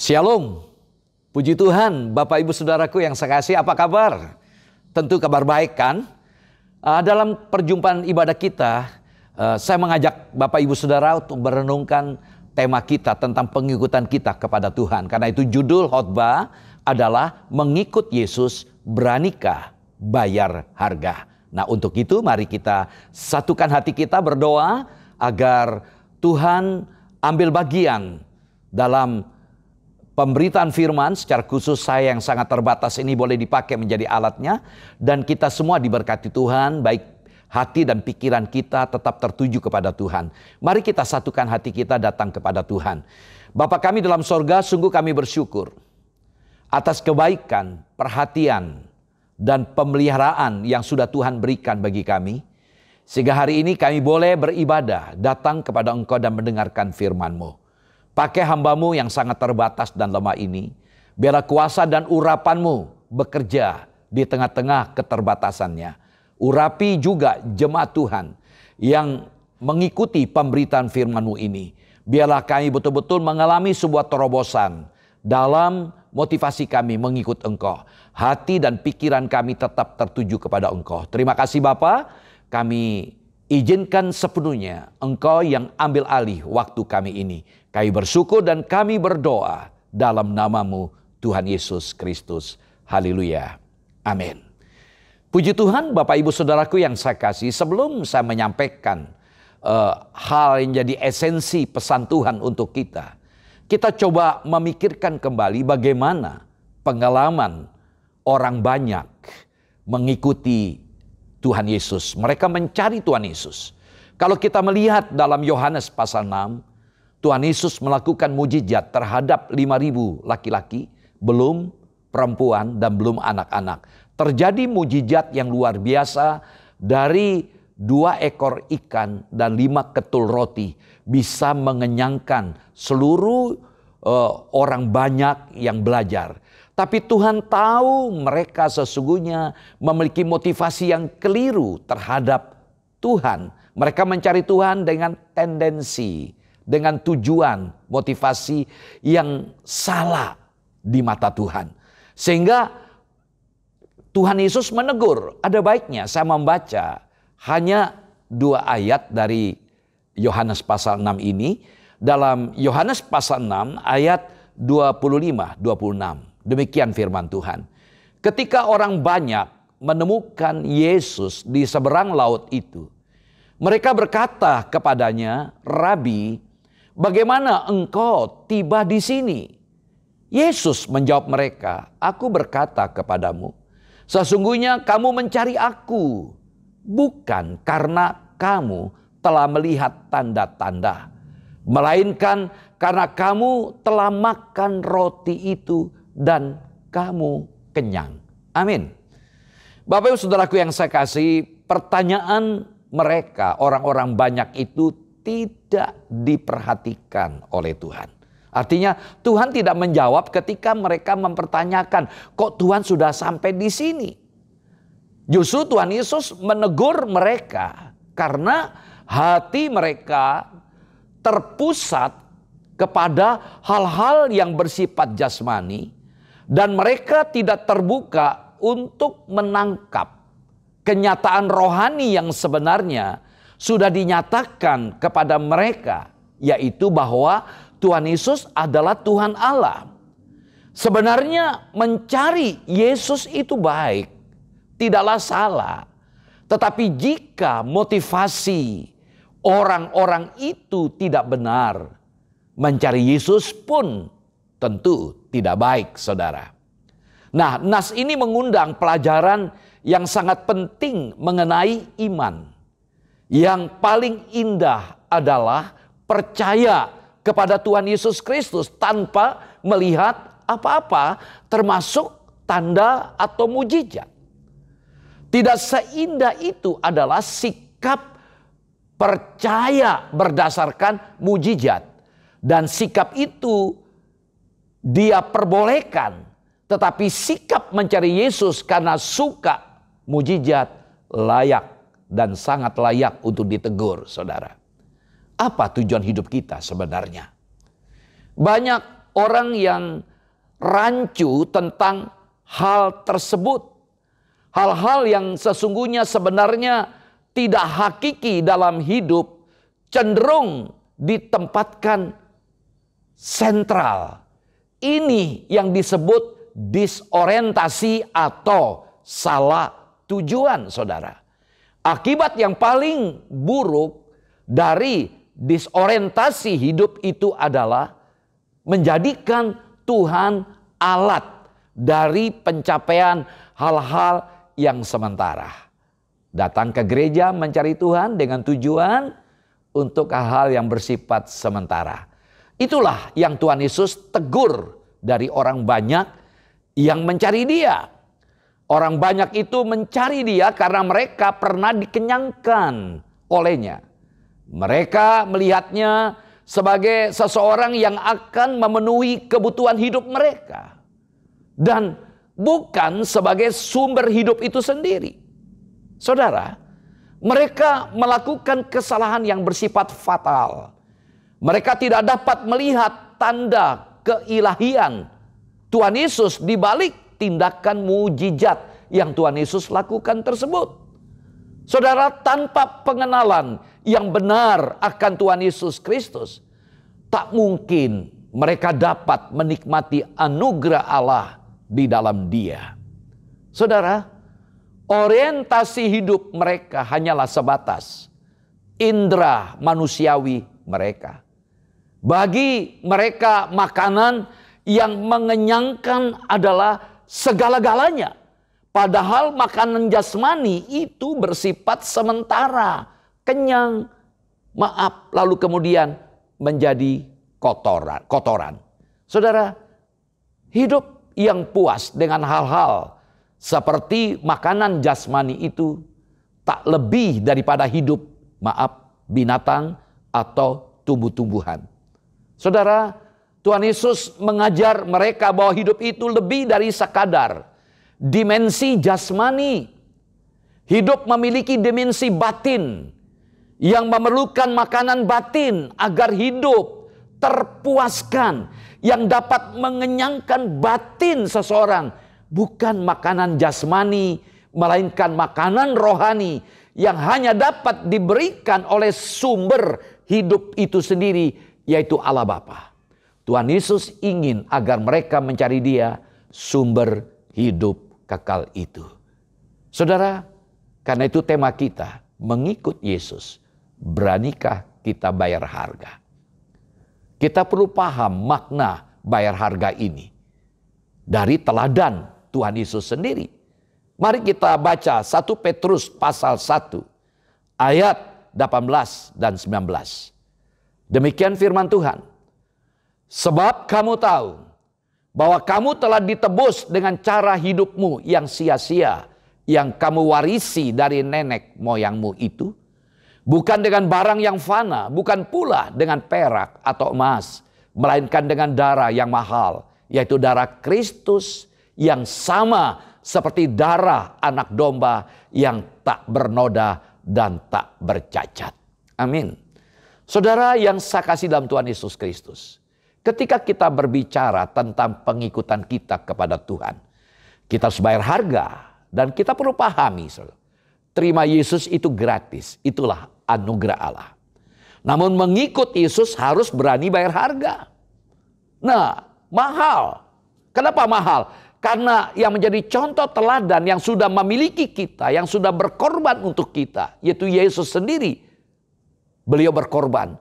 Shalom, puji Tuhan, Bapak Ibu Saudaraku yang saya kasih, apa kabar? Tentu kabar baik kan? Dalam perjumpaan ibadah kita, saya mengajak Bapak Ibu Saudara untuk merenungkan tema kita tentang pengikutan kita kepada Tuhan. Karena itu judul khotbah adalah mengikut Yesus, beranikah bayar harga. Nah untuk itu mari kita satukan hati kita berdoa agar Tuhan ambil bagian dalam pemberitaan firman. Secara khusus saya yang sangat terbatas ini boleh dipakai menjadi alatnya. Dan kita semua diberkati Tuhan, baik hati dan pikiran kita tetap tertuju kepada Tuhan. Mari kita satukan hati kita datang kepada Tuhan. Bapa kami dalam sorga, sungguh kami bersyukur atas kebaikan, perhatian, dan pemeliharaan yang sudah Tuhan berikan bagi kami. Sehingga hari ini kami boleh beribadah, datang kepada Engkau dan mendengarkan firman-Mu. Pakai hamba-Mu yang sangat terbatas dan lemah ini, biarlah kuasa dan urapan-Mu bekerja di tengah-tengah keterbatasannya. Urapi juga jemaat Tuhan yang mengikuti pemberitaan firman-Mu ini. Biarlah kami betul-betul mengalami sebuah terobosan dalam motivasi kami mengikut Engkau. Hati dan pikiran kami tetap tertuju kepada Engkau. Terima kasih Bapa, kami izinkan sepenuhnya Engkau yang ambil alih waktu kami ini. Kami bersyukur dan kami berdoa dalam nama-Mu Tuhan Yesus Kristus. Haleluya. Amin. Puji Tuhan Bapak Ibu Saudaraku yang saya kasih, sebelum saya menyampaikan hal yang jadi esensi pesan Tuhan untuk kita, kita coba memikirkan kembali bagaimana pengalaman orang banyak mengikuti Tuhan Yesus. Mereka mencari Tuhan Yesus. Kalau kita melihat dalam Yohanes pasal 6, Tuhan Yesus melakukan mujizat terhadap 5.000 laki-laki, belum perempuan dan belum anak-anak. Terjadi mujizat yang luar biasa dari 2 ekor ikan dan 5 ketul roti. Bisa mengenyangkan seluruh orang banyak yang belajar. Tapi Tuhan tahu mereka sesungguhnya memiliki motivasi yang keliru terhadap Tuhan. Mereka mencari Tuhan dengan tendensi, dengan tujuan, motivasi yang salah di mata Tuhan. Sehingga Tuhan Yesus menegur. Ada baiknya saya membaca hanya 2 ayat dari Yohanes pasal 6 ini. Dalam Yohanes pasal 6 ayat 25-26. Demikian firman Tuhan. Ketika orang banyak menemukan Yesus di seberang laut itu, mereka berkata kepadanya, "Rabi, bagaimana engkau tiba di sini?" Yesus menjawab mereka, "Aku berkata kepadamu, sesungguhnya kamu mencari aku, bukan karena kamu telah melihat tanda-tanda, melainkan karena kamu telah makan roti itu dan kamu kenyang." Amin. Bapak Ibu Saudaraku yang saya kasih, pertanyaan mereka, orang-orang banyak itu tidak diperhatikan oleh Tuhan. Artinya Tuhan tidak menjawab ketika mereka mempertanyakan, kok Tuhan sudah sampai di sini? Justru Tuhan Yesus menegur mereka karena hati mereka terpusat kepada hal-hal yang bersifat jasmani, dan mereka tidak terbuka untuk menangkap kenyataan rohani yang sebenarnya sudah dinyatakan kepada mereka, yaitu bahwa Tuhan Yesus adalah Tuhan Allah. Sebenarnya mencari Yesus itu baik, tidaklah salah. Tetapi jika motivasi orang-orang itu tidak benar, mencari Yesus pun tentu tidak baik, saudara. Nah, nas ini mengundang pelajaran yang sangat penting mengenai iman. Yang paling indah adalah percaya kepada Tuhan Yesus Kristus tanpa melihat apa-apa, termasuk tanda atau mujizat. Tidak seindah itu adalah sikap percaya berdasarkan mujizat. Dan sikap itu dia perbolehkan. Tetapi sikap mencari Yesus karena suka mujizat layak dan sangat layak untuk ditegur, saudara. Apa tujuan hidup kita sebenarnya? Banyak orang yang rancu tentang hal tersebut. Hal-hal yang sesungguhnya sebenarnya tidak hakiki dalam hidup cenderung ditempatkan sentral. Ini yang disebut disorientasi atau salah tujuan, saudara. Akibat yang paling buruk dari disorientasi hidup itu adalah menjadikan Tuhan alat dari pencapaian hal-hal yang sementara. Datang ke gereja mencari Tuhan dengan tujuan untuk hal-hal yang bersifat sementara. Itulah yang Tuhan Yesus tegur dari orang banyak yang mencari Dia. Orang banyak itu mencari Dia karena mereka pernah dikenyangkan olehnya. Mereka melihatnya sebagai seseorang yang akan memenuhi kebutuhan hidup mereka. Dan bukan sebagai sumber hidup itu sendiri. Saudara, mereka melakukan kesalahan yang bersifat fatal. Mereka tidak dapat melihat tanda keilahian Tuhan Yesus di balik tindakan mujizat yang Tuhan Yesus lakukan tersebut. Saudara, tanpa pengenalan yang benar akan Tuhan Yesus Kristus, tak mungkin mereka dapat menikmati anugerah Allah di dalam Dia. Saudara, orientasi hidup mereka hanyalah sebatas indera manusiawi mereka. Bagi mereka makanan yang mengenyangkan adalah segala-galanya. Padahal makanan jasmani itu bersifat sementara. Kenyang, maaf, lalu kemudian menjadi kotoran. Saudara, hidup yang puas dengan hal-hal seperti makanan jasmani itu tak lebih daripada hidup, binatang atau tumbuh-tumbuhan. Saudara, Tuhan Yesus mengajar mereka bahwa hidup itu lebih dari sekadar dimensi jasmani. Hidup memiliki dimensi batin yang memerlukan makanan batin agar hidup terpuaskan, yang dapat mengenyangkan batin seseorang. Bukan makanan jasmani, melainkan makanan rohani yang hanya dapat diberikan oleh sumber hidup itu sendiri, yaitu Allah Bapa. Tuhan Yesus ingin agar mereka mencari Dia, sumber hidup kekal itu. Saudara, karena itu tema kita, mengikut Yesus. Beranikah kita bayar harga? Kita perlu paham makna bayar harga ini dari teladan Tuhan Yesus sendiri. Mari kita baca 1 Petrus pasal 1 ayat 18 dan 19. Demikian firman Tuhan. Sebab kamu tahu bahwa kamu telah ditebus dengan cara hidupmu yang sia-sia, yang kamu warisi dari nenek moyangmu itu, bukan dengan barang yang fana, bukan pula dengan perak atau emas, melainkan dengan darah yang mahal, yaitu darah Kristus yang sama seperti darah anak domba yang tak bernoda dan tak bercacat. Amin. Saudara yang saya kasih dalam Tuhan Yesus Kristus, ketika kita berbicara tentang pengikutan kita kepada Tuhan, kita harus bayar harga. Dan kita perlu pahami, saudara, terima Yesus itu gratis. Itulah anugerah Allah. Namun mengikut Yesus harus berani bayar harga. Nah, mahal. Kenapa mahal? Karena yang menjadi contoh teladan yang sudah memiliki kita, yang sudah berkorban untuk kita, yaitu Yesus sendiri. Beliau berkorban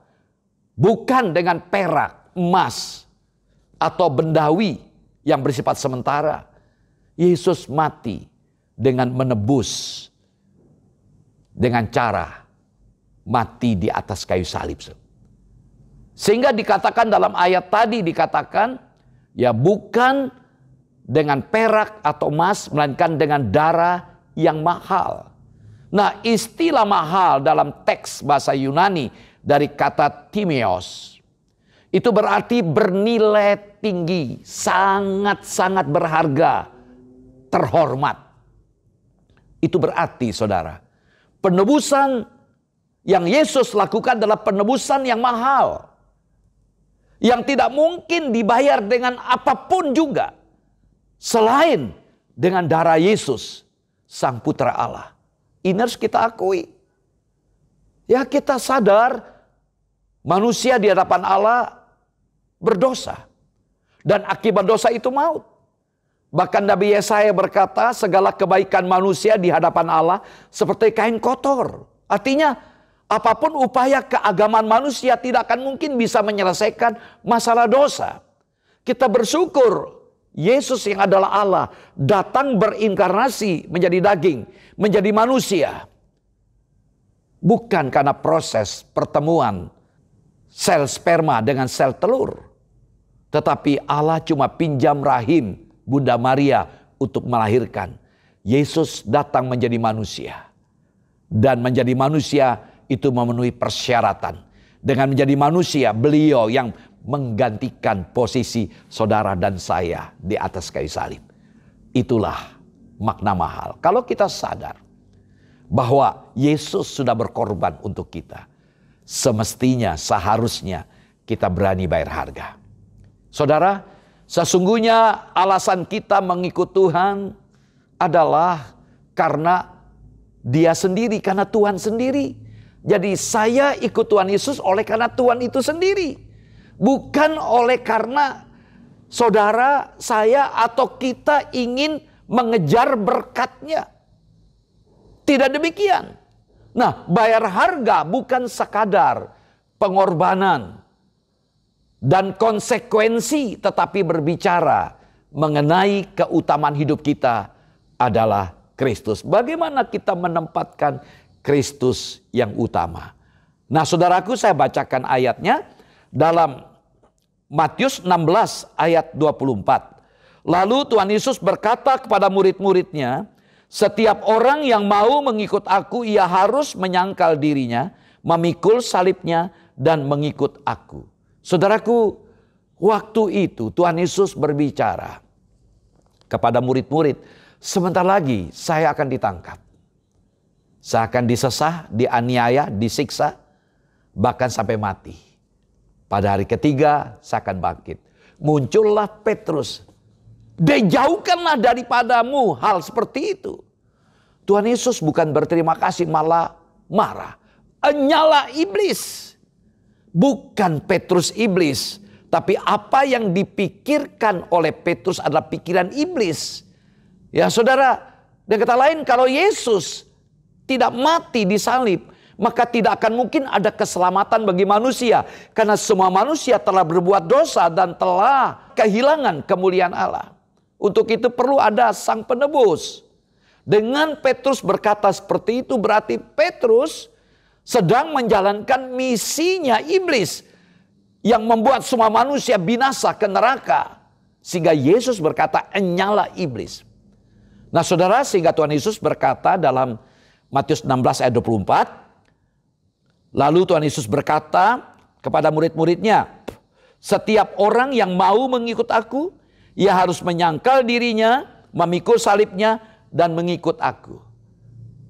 bukan dengan perak, emas, atau bendawi yang bersifat sementara. Yesus mati dengan menebus, dengan cara mati di atas kayu salib. Sehingga dikatakan dalam ayat tadi, dikatakan ya bukan dengan perak atau emas, melainkan dengan darah yang mahal. Nah, istilah mahal dalam teks bahasa Yunani dari kata timios, itu berarti bernilai tinggi, sangat-sangat berharga, terhormat. Itu berarti, saudara, penebusan yang Yesus lakukan adalah penebusan yang mahal. yang tidak mungkin dibayar dengan apapun juga selain dengan darah Yesus, Sang Putra Allah. Ini harus kita akui. Ya, kita sadar manusia di hadapan Allah berdosa. Dan akibat dosa itu maut. Bahkan Nabi Yesaya berkata, segala kebaikan manusia di hadapan Allah seperti kain kotor. Artinya, apapun upaya keagamaan manusia tidak akan mungkin bisa menyelesaikan masalah dosa. Kita bersyukur Yesus yang adalah Allah datang berinkarnasi menjadi daging, menjadi manusia. Bukan karena proses pertemuan sel sperma dengan sel telur. Tetapi Allah cuma pinjam rahim Bunda Maria untuk melahirkan. Yesus datang menjadi manusia. Dan menjadi manusia itu memenuhi persyaratan. Dengan menjadi manusia, beliau yang menggantikan posisi saudara dan saya di atas kayu salib. Itulah makna mahal. Kalau kita sadar bahwa Yesus sudah berkorban untuk kita, semestinya, seharusnya kita berani bayar harga. Saudara, sesungguhnya alasan kita mengikut Tuhan adalah karena Dia sendiri, karena Tuhan sendiri. Jadi saya ikut Tuhan Yesus oleh karena Tuhan itu sendiri. Bukan oleh karena saudara, saya atau kita ingin mengejar berkat-Nya. Tidak demikian. Nah, bayar harga bukan sekadar pengorbanan dan konsekuensi, tetapi berbicara mengenai keutamaan hidup kita adalah Kristus. Bagaimana kita menempatkan Kristus yang utama? Nah, saudaraku, saya bacakan ayatnya dalam Matius 16 ayat 24. Lalu Tuhan Yesus berkata kepada murid-muridnya, setiap orang yang mau mengikut aku, ia harus menyangkal dirinya, memikul salibnya, dan mengikut aku. Saudaraku, waktu itu Tuhan Yesus berbicara kepada murid-murid, sebentar lagi saya akan ditangkap. Saya akan disesah, dianiaya, disiksa, bahkan sampai mati. Pada hari ketiga saya akan bangkit. Muncullah Petrus. Dijauhkanlah daripadamu hal seperti itu. Tuhan Yesus bukan berterima kasih, malah marah. Nyala iblis. Bukan Petrus iblis. Tapi apa yang dipikirkan oleh Petrus adalah pikiran iblis. Ya saudara, dengan kata lain, kalau Yesus tidak mati di salib, maka tidak akan mungkin ada keselamatan bagi manusia. Karena semua manusia telah berbuat dosa dan telah kehilangan kemuliaan Allah. Untuk itu perlu ada sang penebus. Dengan Petrus berkata seperti itu, berarti Petrus sedang menjalankan misinya iblis yang membuat semua manusia binasa ke neraka. Sehingga Yesus berkata, nyala iblis. Nah saudara, sehingga Tuhan Yesus berkata dalam Matius 16 ayat 24. Lalu Tuhan Yesus berkata kepada murid-muridnya, setiap orang yang mau mengikut aku, ia harus menyangkal dirinya, memikul salibnya, dan mengikut aku.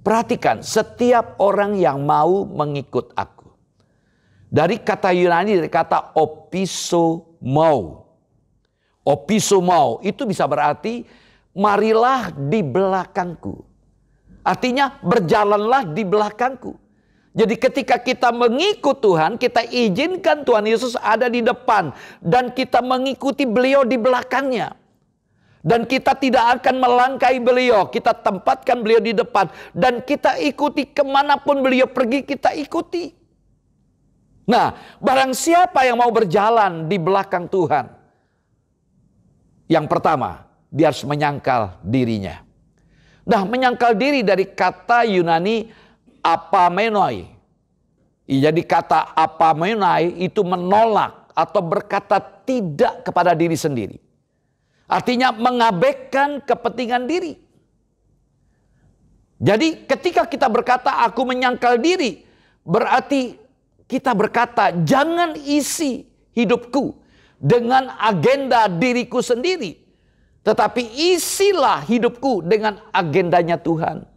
Perhatikan, setiap orang yang mau mengikut aku. Dari kata Yunani, dari kata opisomou. Opisomou itu bisa berarti marilah di belakangku. Artinya berjalanlah di belakangku. Jadi ketika kita mengikut Tuhan, kita izinkan Tuhan Yesus ada di depan. Dan kita mengikuti beliau di belakangnya. Dan kita tidak akan melangkahi beliau. Kita tempatkan beliau di depan. Dan kita ikuti kemanapun beliau pergi, kita ikuti. Nah, barang siapa yang mau berjalan di belakang Tuhan. Yang pertama, dia harus menyangkal dirinya. Nah, menyangkal diri dari kata Yunani apamenoi. Jadi kata apamenoi itu menolak atau berkata tidak kepada diri sendiri. Artinya mengabaikan kepentingan diri. Jadi ketika kita berkata aku menyangkal diri, berarti kita berkata jangan isi hidupku dengan agenda diriku sendiri. Tetapi isilah hidupku dengan agendanya Tuhan.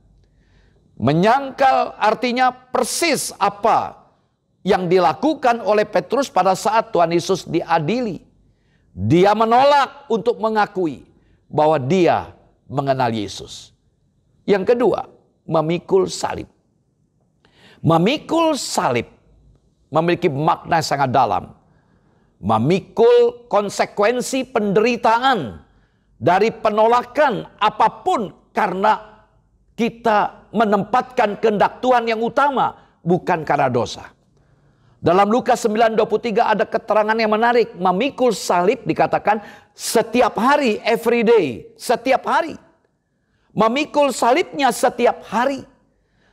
Menyangkal artinya persis apa yang dilakukan oleh Petrus pada saat Tuhan Yesus diadili. Dia menolak untuk mengakui bahwa dia mengenal Yesus. Yang kedua, memikul salib. Memikul salib memiliki makna sangat dalam. Memikul konsekuensi penderitaan dari penolakan apapun karena kita menempatkan kehendak Tuhan yang utama, bukan karena dosa. Dalam Lukas 9:23 ada keterangan yang menarik. Memikul salib dikatakan setiap hari, every day, setiap hari. Memikul salibnya setiap hari.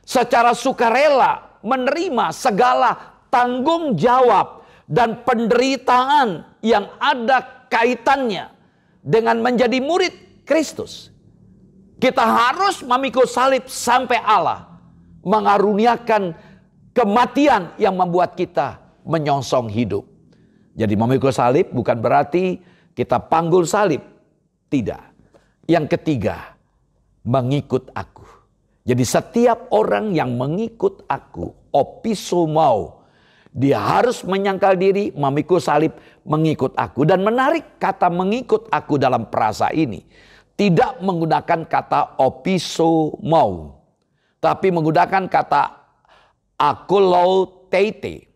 Secara sukarela menerima segala tanggung jawab dan penderitaan yang ada kaitannya dengan menjadi murid Kristus. Kita harus memikul salib sampai Allah mengaruniakan kematian yang membuat kita menyongsong hidup. Jadi memikul salib bukan berarti kita panggul salib. Tidak. Yang ketiga, mengikut aku. Jadi setiap orang yang mengikut aku, opisomau, dia harus menyangkal diri, memikul salib, mengikut aku. Dan menarik kata mengikut aku dalam prasa ini. Tidak menggunakan kata opisomau. Tapi menggunakan kata akoloteite.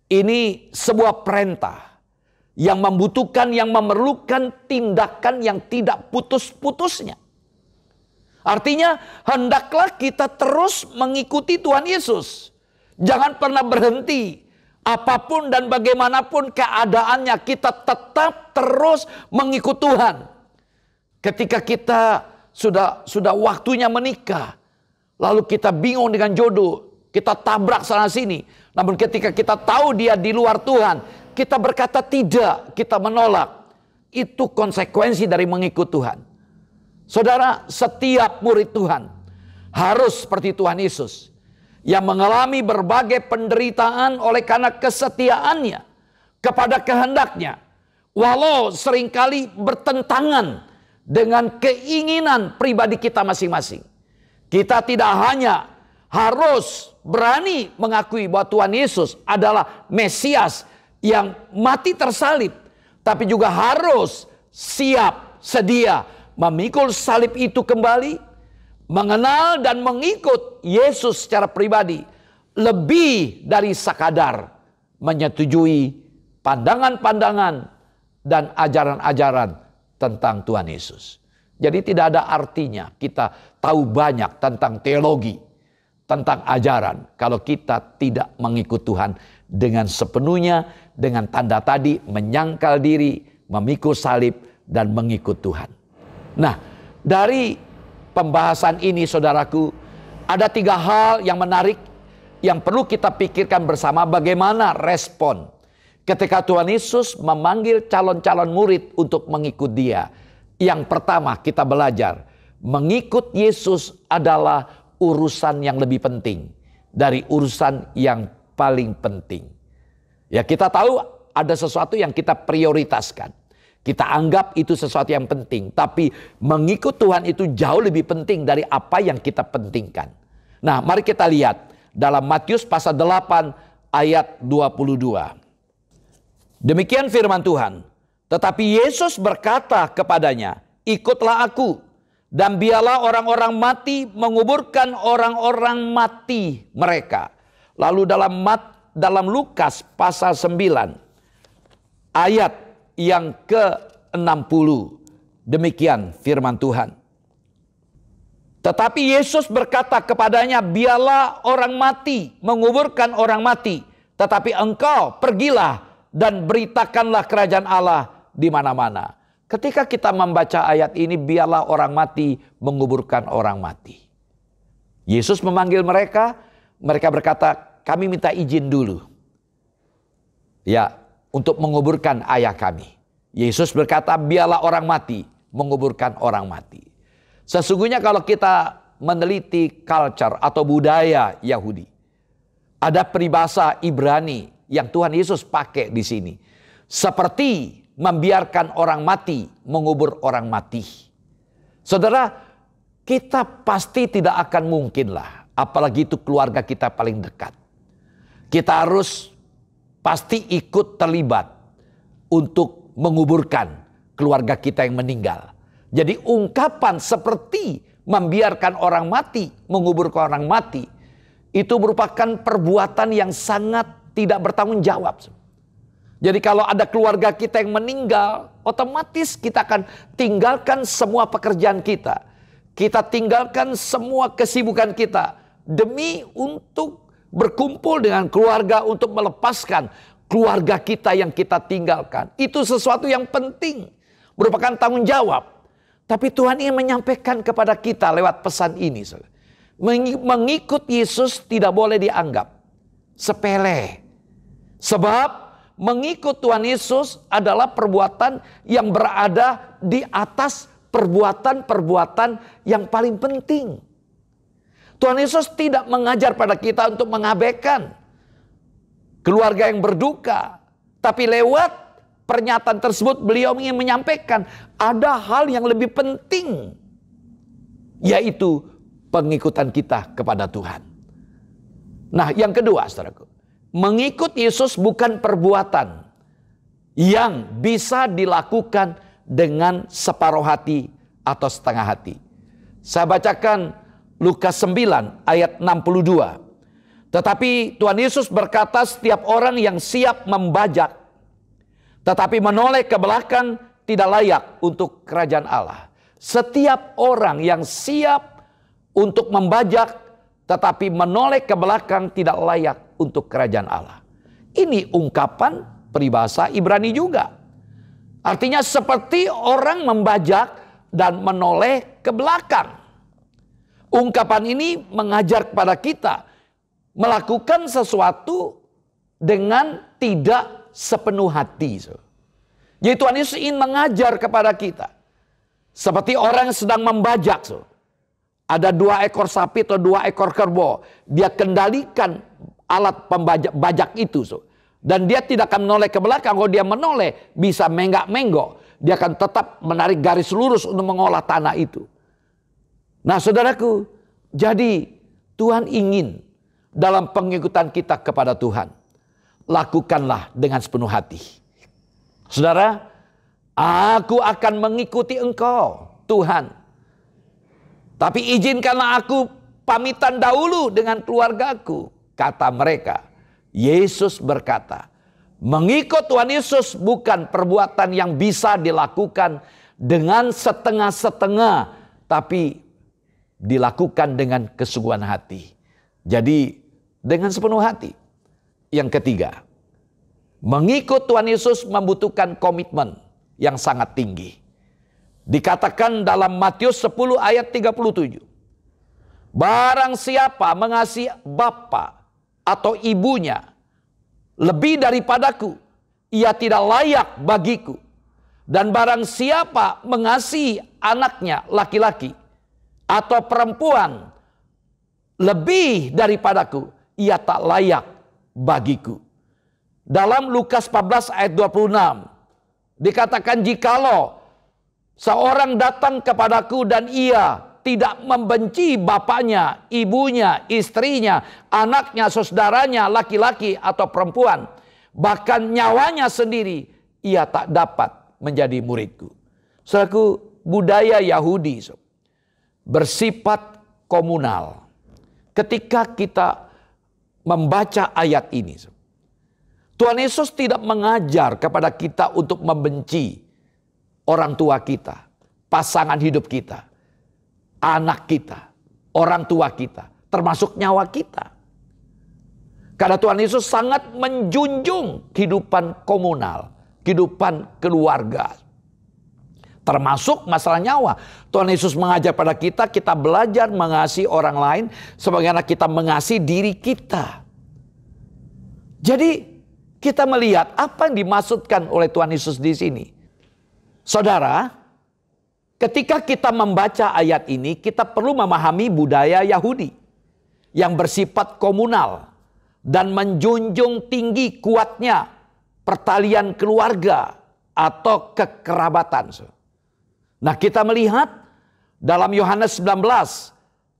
Ini sebuah perintah yang membutuhkan, yang memerlukan tindakan yang tidak putus-putusnya. Artinya hendaklah kita terus mengikuti Tuhan Yesus. Jangan pernah berhenti. Apapun dan bagaimanapun keadaannya, kita tetap terus mengikut Tuhan. Ketika kita sudah waktunya menikah, lalu kita bingung dengan jodoh, kita tabrak sana sini. Namun ketika kita tahu dia di luar Tuhan, kita berkata tidak, kita menolak. Itu konsekuensi dari mengikut Tuhan. Saudara, setiap murid Tuhan harus seperti Tuhan Yesus yang mengalami berbagai penderitaan oleh karena kesetiaannya kepada kehendaknya. Walau seringkali bertentangan dengan keinginan pribadi kita masing-masing. Kita tidak hanya harus berani mengakui bahwa Tuhan Yesus adalah Mesias yang mati tersalib, tapi juga harus siap, sedia memikul salib itu kembali, mengenal dan mengikut Yesus secara pribadi, lebih dari sekadar menyetujui pandangan-pandangan dan ajaran-ajaran tentang Tuhan Yesus. Jadi tidak ada artinya kita tahu banyak tentang teologi, tentang ajaran, kalau kita tidak mengikut Tuhan dengan sepenuhnya, dengan tanda tadi menyangkal diri, memikul salib, dan mengikut Tuhan. Nah, dari pembahasan ini saudaraku, ada 3 hal yang menarik yang perlu kita pikirkan bersama, bagaimana respon ketika Tuhan Yesus memanggil calon-calon murid untuk mengikut dia. Yang pertama kita belajar, mengikut Yesus adalah urusan yang lebih penting dari urusan yang paling penting. Ya, kita tahu ada sesuatu yang kita prioritaskan. Kita anggap itu sesuatu yang penting. Tapi mengikut Tuhan itu jauh lebih penting dari apa yang kita pentingkan. Nah, mari kita lihat dalam Matius pasal 8 ayat 22. Demikian firman Tuhan. Tetapi Yesus berkata kepadanya, ikutlah aku. Dan biarlah orang-orang mati menguburkan orang-orang mati mereka. Lalu dalam Lukas pasal 9 ayat yang ke-60. Demikian firman Tuhan. Tetapi Yesus berkata kepadanya, biarlah orang mati menguburkan orang mati. Tetapi engkau pergilah dan beritakanlah kerajaan Allah di mana-mana. Ketika kita membaca ayat ini, biarlah orang mati menguburkan orang mati. Yesus memanggil mereka, mereka berkata, kami minta izin dulu. Ya, untuk menguburkan ayah kami. Yesus berkata, biarlah orang mati menguburkan orang mati. Sesungguhnya kalau kita meneliti culture atau budaya Yahudi, ada peribahasa Ibrani yang Tuhan Yesus pakai di sini. Seperti membiarkan orang mati mengubur orang mati. Saudara, kita pasti tidak akan mungkin lah, apalagi itu keluarga kita paling dekat. Kita harus pasti ikut terlibat untuk menguburkan keluarga kita yang meninggal. Jadi ungkapan seperti membiarkan orang mati, menguburkan orang mati, itu merupakan perbuatan yang sangat tidak bertanggung jawab. Jadi kalau ada keluarga kita yang meninggal, otomatis kita akan tinggalkan semua pekerjaan kita. Kita tinggalkan semua kesibukan kita demi untuk berkumpul dengan keluarga untuk melepaskan keluarga kita yang kita tinggalkan. Itu sesuatu yang penting, merupakan tanggung jawab. Tapi Tuhan ingin menyampaikan kepada kita lewat pesan ini. Mengikut Yesus tidak boleh dianggap sepele. Sebab mengikut Tuhan Yesus adalah perbuatan yang berada di atas perbuatan-perbuatan yang paling penting. Tuhan Yesus tidak mengajar pada kita untuk mengabaikan keluarga yang berduka. Tapi lewat pernyataan tersebut beliau ingin menyampaikan ada hal yang lebih penting, yaitu pengikutan kita kepada Tuhan. Nah, yang kedua, saudaraku, mengikut Yesus bukan perbuatan yang bisa dilakukan dengan separuh hati atau setengah hati. Saya bacakan Lukas 9 ayat 62. Tetapi Tuhan Yesus berkata, setiap orang yang siap membajak tetapi menoleh ke belakang tidak layak untuk kerajaan Allah. Setiap orang yang siap untuk membajak tetapi menoleh ke belakang tidak layak untuk kerajaan Allah. Ini ungkapan peribahasa Ibrani juga. Artinya seperti orang membajak dan menoleh ke belakang. Ungkapan ini mengajar kepada kita melakukan sesuatu dengan tidak sepenuh hati. Jadi Tuhan Yesus ingin mengajar kepada kita. Seperti orang yang sedang membajak. Ada 2 ekor sapi atau 2 ekor kerbau. Dia kendalikan alat pembajak itu. Dan dia tidak akan menoleh ke belakang. Kalau dia menoleh bisa menggak-menggok. Dia akan tetap menarik garis lurus untuk mengolah tanah itu. Nah, saudaraku, jadi Tuhan ingin dalam pengikutan kita kepada Tuhan, lakukanlah dengan sepenuh hati. Saudara, aku akan mengikuti Engkau, Tuhan. Tapi izinkanlah aku pamitan dahulu dengan keluargaku, kata mereka. Yesus berkata, mengikut Tuhan Yesus bukan perbuatan yang bisa dilakukan dengan setengah-setengah, tapi dilakukan dengan kesungguhan hati. Jadi dengan sepenuh hati. Yang ketiga, mengikut Tuhan Yesus membutuhkan komitmen yang sangat tinggi. Dikatakan dalam Matius 10 ayat 37. Barang siapa mengasihi bapa atau ibunya lebih daripadaku, ia tidak layak bagiku. Dan barang siapa mengasihi anaknya laki-laki atau perempuan lebih daripadaku, ia tak layak bagiku. Dalam Lukas 14 ayat 26 dikatakan, jikalau seorang datang kepadaku dan ia tidak membenci bapaknya, ibunya, istrinya, anaknya, saudaranya, laki-laki atau perempuan, bahkan nyawanya sendiri, ia tak dapat menjadi muridku. Saudaraku, budaya Yahudi bersifat komunal. Ketika kita membaca ayat ini, Tuhan Yesus tidak mengajar kepada kita untuk membenci orang tua kita, pasangan hidup kita, anak kita, orang tua kita, termasuk nyawa kita. Karena Tuhan Yesus sangat menjunjung kehidupan komunal, kehidupan keluarga, termasuk masalah nyawa. Tuhan Yesus mengajar pada kita, kita belajar mengasihi orang lain sebagaimana kita mengasihi diri kita. Jadi kita melihat apa yang dimaksudkan oleh Tuhan Yesus di sini. Saudara, ketika kita membaca ayat ini, kita perlu memahami budaya Yahudi yang bersifat komunal dan menjunjung tinggi kuatnya pertalian keluarga atau kekerabatan. Nah, kita melihat dalam Yohanes 19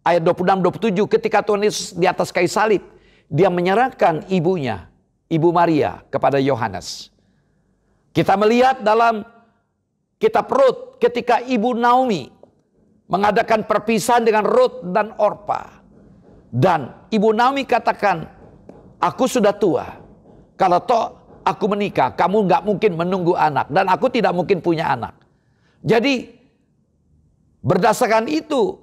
ayat 26-27 ketika Tuhan Yesus di atas kayu salib, dia menyerahkan ibunya Ibu Maria kepada Yohanes. Kita melihat dalam kitab Rut ketika Ibu Naomi mengadakan perpisahan dengan Rut dan Orpa. Dan Ibu Naomi katakan, aku sudah tua. Kalau toh aku menikah, kamu nggak mungkin menunggu anak. Dan aku tidak mungkin punya anak. Jadi berdasarkan itu,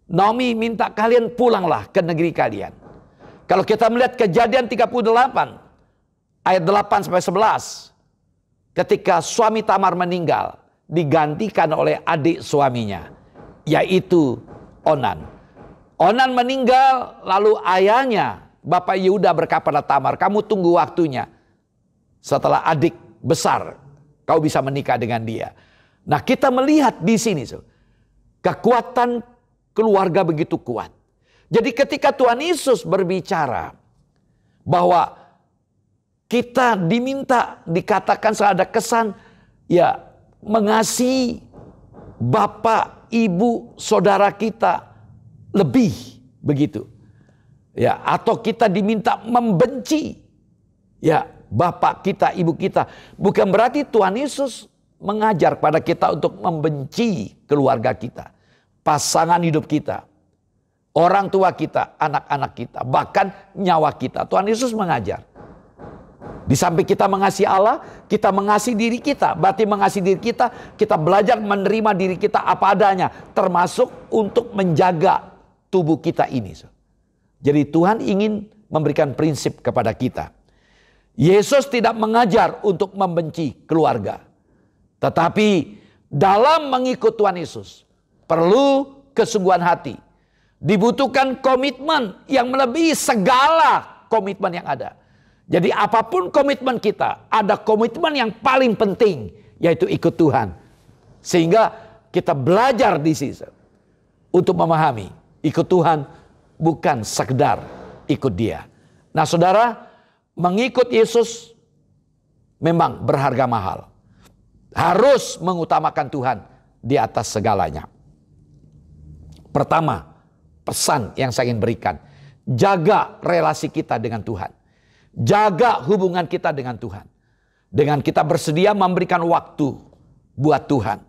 Naomi minta kalian pulanglah ke negeri kalian. Kalau kita melihat Kejadian 38 ayat 8 sampai 11, ketika suami Tamar meninggal, digantikan oleh adik suaminya, yaitu Onan. Onan meninggal, lalu ayahnya Bapak Yehuda berkata pada Tamar, kamu tunggu waktunya. Setelah adik besar, kau bisa menikah dengan dia. Nah, kita melihat di sini kekuatan keluarga begitu kuat. Jadi ketika Tuhan Yesus berbicara bahwa kita diminta, dikatakan ada kesan, ya mengasihi bapak, ibu, saudara kita lebih begitu. Ya, atau kita diminta membenci ya bapak kita, ibu kita. Bukan berarti Tuhan Yesus mengajar pada kita untuk membenci keluarga kita, pasangan hidup kita, orang tua kita, anak-anak kita, bahkan nyawa kita. Tuhan Yesus mengajar. Di samping kita mengasihi Allah, kita mengasihi diri kita. Berarti mengasihi diri kita, kita belajar menerima diri kita apa adanya. Termasuk untuk menjaga tubuh kita ini. Jadi Tuhan ingin memberikan prinsip kepada kita. Yesus tidak mengajar untuk membenci keluarga. Tetapi dalam mengikut Tuhan Yesus, perlu kesungguhan hati. Dibutuhkan komitmen yang melebihi segala komitmen yang ada. Jadi apapun komitmen kita, ada komitmen yang paling penting, yaitu ikut Tuhan. Sehingga kita belajar di sini untuk memahami, ikut Tuhan bukan sekedar ikut Dia. Nah saudara, mengikut Yesus memang berharga mahal. Harus mengutamakan Tuhan di atas segalanya. Pertama, pesan yang saya ingin berikan, jaga relasi kita dengan Tuhan. Jaga hubungan kita dengan Tuhan. Dengan kita bersedia memberikan waktu buat Tuhan.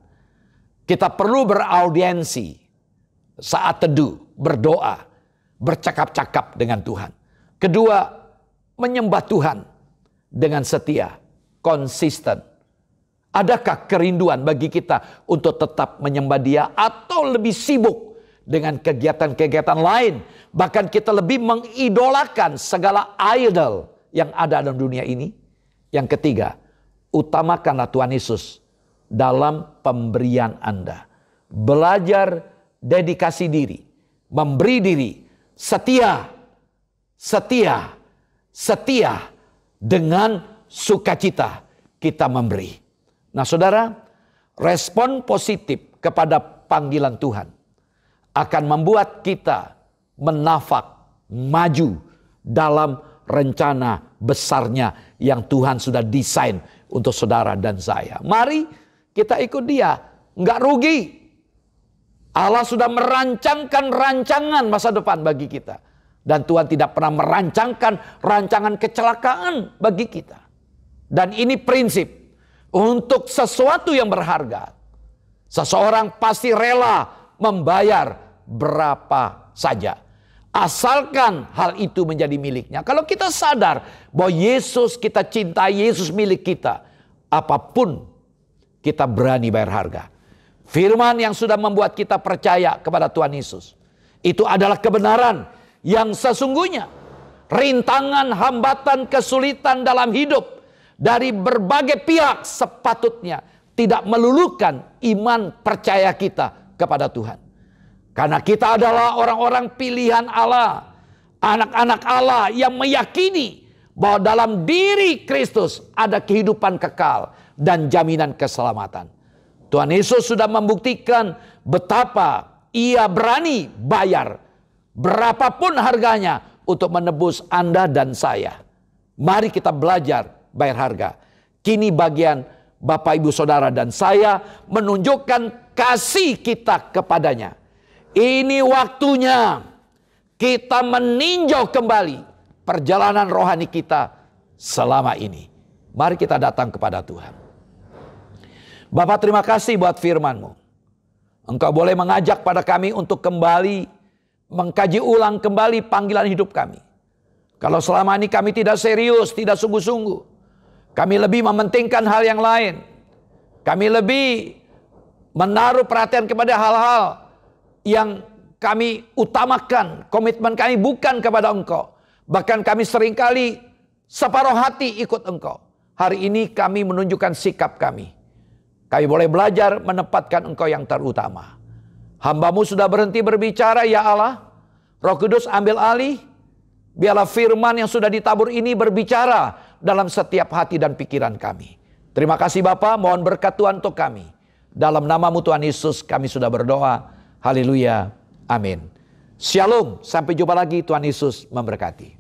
Kita perlu beraudiensi saat teduh, berdoa, bercakap-cakap dengan Tuhan. Kedua, menyembah Tuhan dengan setia, konsisten. Adakah kerinduan bagi kita untuk tetap menyembah Dia atau lebih sibuk dengan kegiatan-kegiatan lain? Bahkan kita lebih mengidolakan segala idol yang ada dalam dunia ini. Yang ketiga, utamakanlah Tuhan Yesus dalam pemberian Anda. Belajar dedikasi diri, memberi diri, setia dengan sukacita kita memberi. Nah saudara, respon positif kepada panggilan Tuhan akan membuat kita menafak, maju dalam rencana besarnya yang Tuhan sudah desain untuk saudara dan saya. Mari kita ikut Dia, nggak rugi. Allah sudah merancangkan rancangan masa depan bagi kita. Dan Tuhan tidak pernah merancangkan rancangan kecelakaan bagi kita. Dan ini prinsip, untuk sesuatu yang berharga, seseorang pasti rela membayar berapa saja. Asalkan hal itu menjadi miliknya. Kalau kita sadar bahwa Yesus, kita cintai Yesus milik kita, apapun kita berani bayar harga. Firman yang sudah membuat kita percaya kepada Tuhan Yesus, itu adalah kebenaran yang sesungguhnya. Rintangan, hambatan, kesulitan dalam hidup dari berbagai pihak sepatutnya tidak meluluhkan iman percaya kita kepada Tuhan. Karena kita adalah orang-orang pilihan Allah, anak-anak Allah yang meyakini bahwa dalam diri Kristus ada kehidupan kekal dan jaminan keselamatan. Tuhan Yesus sudah membuktikan betapa Ia berani bayar berapapun harganya untuk menebus Anda dan saya. Mari kita belajar bayar harga. Kini bagian Bapak, Ibu, Saudara dan saya menunjukkan kasih kita kepadanya. Ini waktunya kita meninjau kembali perjalanan rohani kita selama ini. Mari kita datang kepada Tuhan. Bapa, terima kasih buat firman-Mu. Engkau boleh mengajak pada kami untuk kembali mengkaji ulang kembali panggilan hidup kami. Kalau selama ini kami tidak serius, tidak sungguh-sungguh, kami lebih mementingkan hal yang lain. Kami lebih menaruh perhatian kepada hal-hal yang kami utamakan. Komitmen kami bukan kepada Engkau. Bahkan kami seringkali separuh hati ikut Engkau. Hari ini kami menunjukkan sikap kami. Kami boleh belajar menempatkan Engkau yang terutama. Hamba-Mu sudah berhenti berbicara, ya Allah. Roh Kudus ambil alih. Biarlah firman yang sudah ditabur ini berbicara dalam setiap hati dan pikiran kami. Terima kasih Bapa, mohon berkat Tuhan untuk kami. Dalam nama-Mu Tuhan Yesus kami sudah berdoa. Haleluya. Amin. Shalom, sampai jumpa lagi. Tuhan Yesus memberkati.